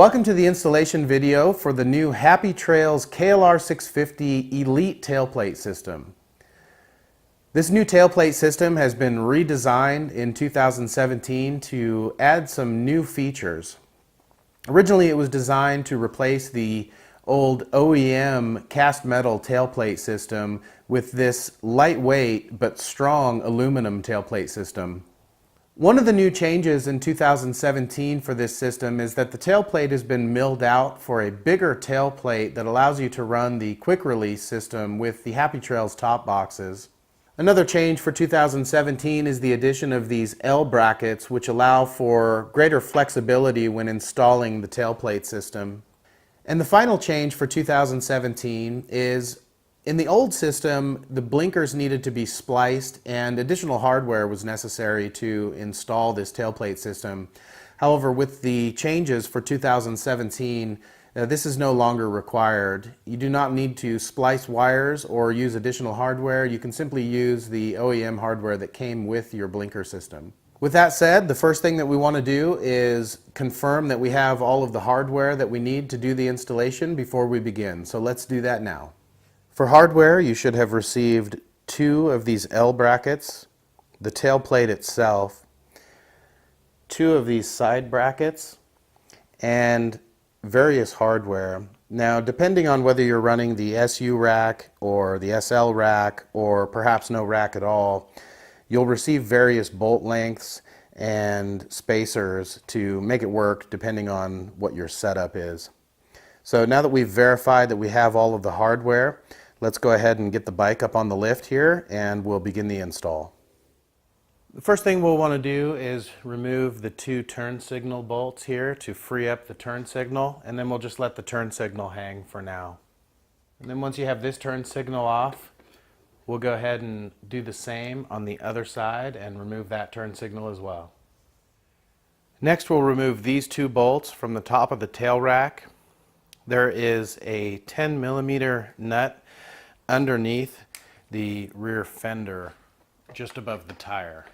Welcome to the installation video for the new Happy Trails KLR650 Elite tailplate system. This new tailplate system has been redesigned in 2017 to add some new features. Originally it was designed to replace the old OEM cast metal tailplate system with this lightweight but strong aluminum tailplate system. One of the new changes in 2017 for this system is that the tailplate has been milled out for a bigger tailplate that allows you to run the quick release system with the Happy Trails top boxes. Another change for 2017 is the addition of these L brackets, which allow for greater flexibility when installing the tailplate system. And the final change for 2017 is in the old system, the blinkers needed to be spliced and additional hardware was necessary to install this tailplate system. However, with the changes for 2017, this is no longer required. You do not need to splice wires or use additional hardware. You can simply use the OEM hardware that came with your blinker system. With that said, the first thing that we want to do is confirm that we have all of the hardware that we need to do the installation before we begin. So let's do that now. For hardware, you should have received 2 of these L brackets, the tailplate itself, 2 of these side brackets, and various hardware. Now, depending on whether you're running the SU rack or the SL rack or perhaps no rack at all, you'll receive various bolt lengths and spacers to make it work depending on what your setup is. So now that we've verified that we have all of the hardware, let's go ahead and get the bike up on the lift here and we'll begin the install. The first thing we'll want to do is remove the 2 turn signal bolts here to free up the turn signal, and then we'll just let the turn signal hang for now. And then once you have this turn signal off, we'll go ahead and do the same on the other side and remove that turn signal as well. Next we'll remove these 2 bolts from the top of the tail rack. There is a 10 millimeter nut underneath the rear fender, just above the tire.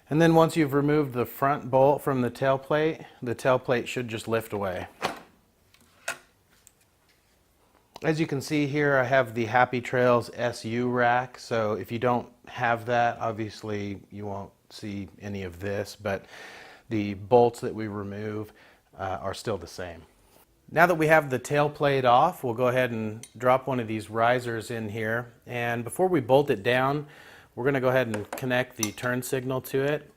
And then once you've removed the front bolt from the tailplate should just lift away. As you can see here, I have the Happy Trails SU rack, so if you don't have that, obviously you won't see any of this, but the bolts that we remove are still the same. Now that we have the tailplate off, we'll go ahead and drop one of these risers in here. And before we bolt it down, we're going to go ahead and connect the turn signal to it.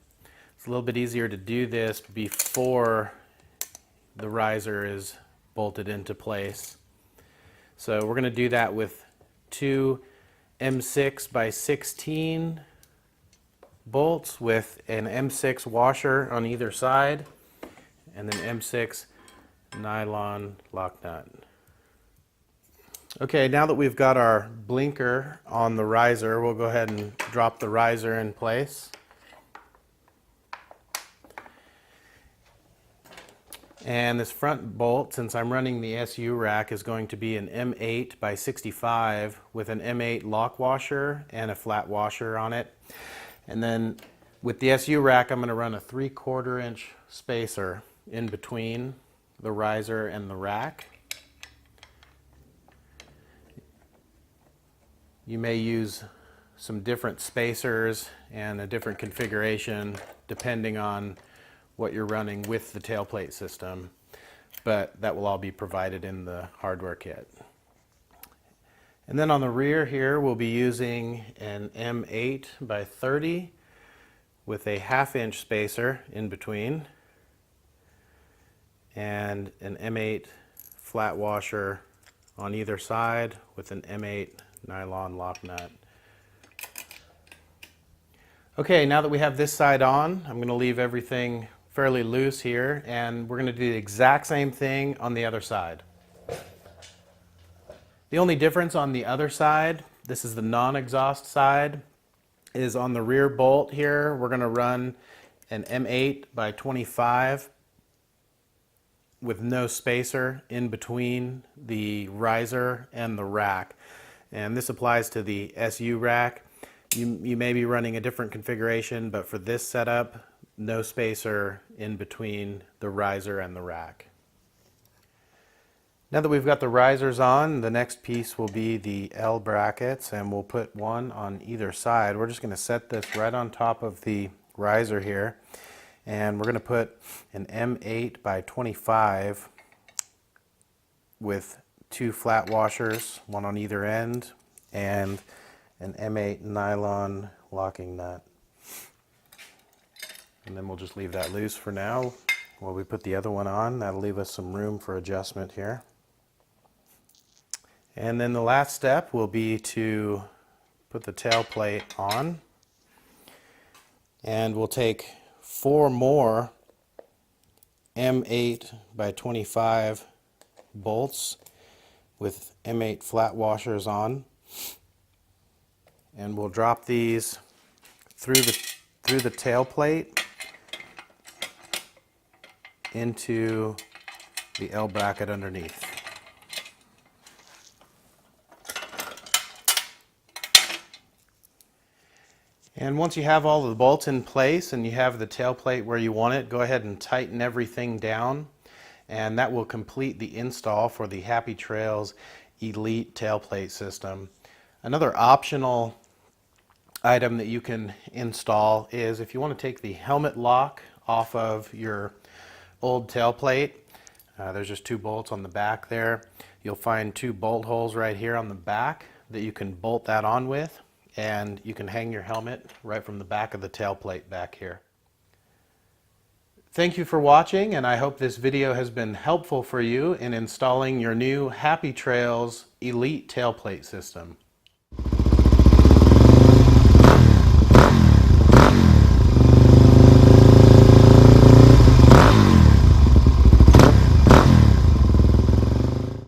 It's a little bit easier to do this before the riser is bolted into place. So we're going to do that with 2 M6 by 16 bolts with an M6 washer on either side and then M6 nylon lock nut. Okay, now that we've got our blinker on the riser, we'll go ahead and drop the riser in place. And this front bolt, since I'm running the SU rack, is going to be an M8 by 65 with an M8 lock washer and a flat washer on it. And then with the SU rack, I'm going to run a 3/4 inch spacer in between the riser and the rack. You may use some different spacers and a different configuration depending on what you're running with the tailplate system, but that will all be provided in the hardware kit. And then on the rear here, we'll be using an M8 by 30 with a 1/2 inch spacer in between, and an M8 flat washer on either side with an M8 nylon lock nut. Okay, now that we have this side on, I'm going to leave everything fairly loose here, and we're going to do the exact same thing on the other side. The only difference on the other side, this is the non-exhaust side, is on the rear bolt here, we're going to run an M8 by 25 with no spacer in between the riser and the rack. And this applies to the SU rack. You may be running a different configuration, but for this setup, no spacer in between the riser and the rack. Now that we've got the risers on, the next piece will be the L brackets, and we'll put one on either side. We're just going to set this right on top of the riser here, and we're going to put an M8 by 25 with 2 flat washers, one on either end, and an M8 nylon locking nut. And then we'll just leave that loose for now while we put the other one on. That'll leave us some room for adjustment here. And then the last step will be to put the tail plate on. And we'll take 4 more M8 by 25 bolts with M8 flat washers on. And we'll drop these through the tail plate into the L bracket underneath. And once you have all the bolts in place and you have the tail plate where you want it, go ahead and tighten everything down, and that will complete the install for the Happy Trails Elite tailplate system. Another optional item that you can install is if you want to take the helmet lock off of your old tailplate. There's just 2 bolts on the back there. You'll find 2 bolt holes right here on the back that you can bolt that on with, and you can hang your helmet right from the back of the tailplate back here. Thank you for watching, and I hope this video has been helpful for you in installing your new Happy Trails Elite tailplate system.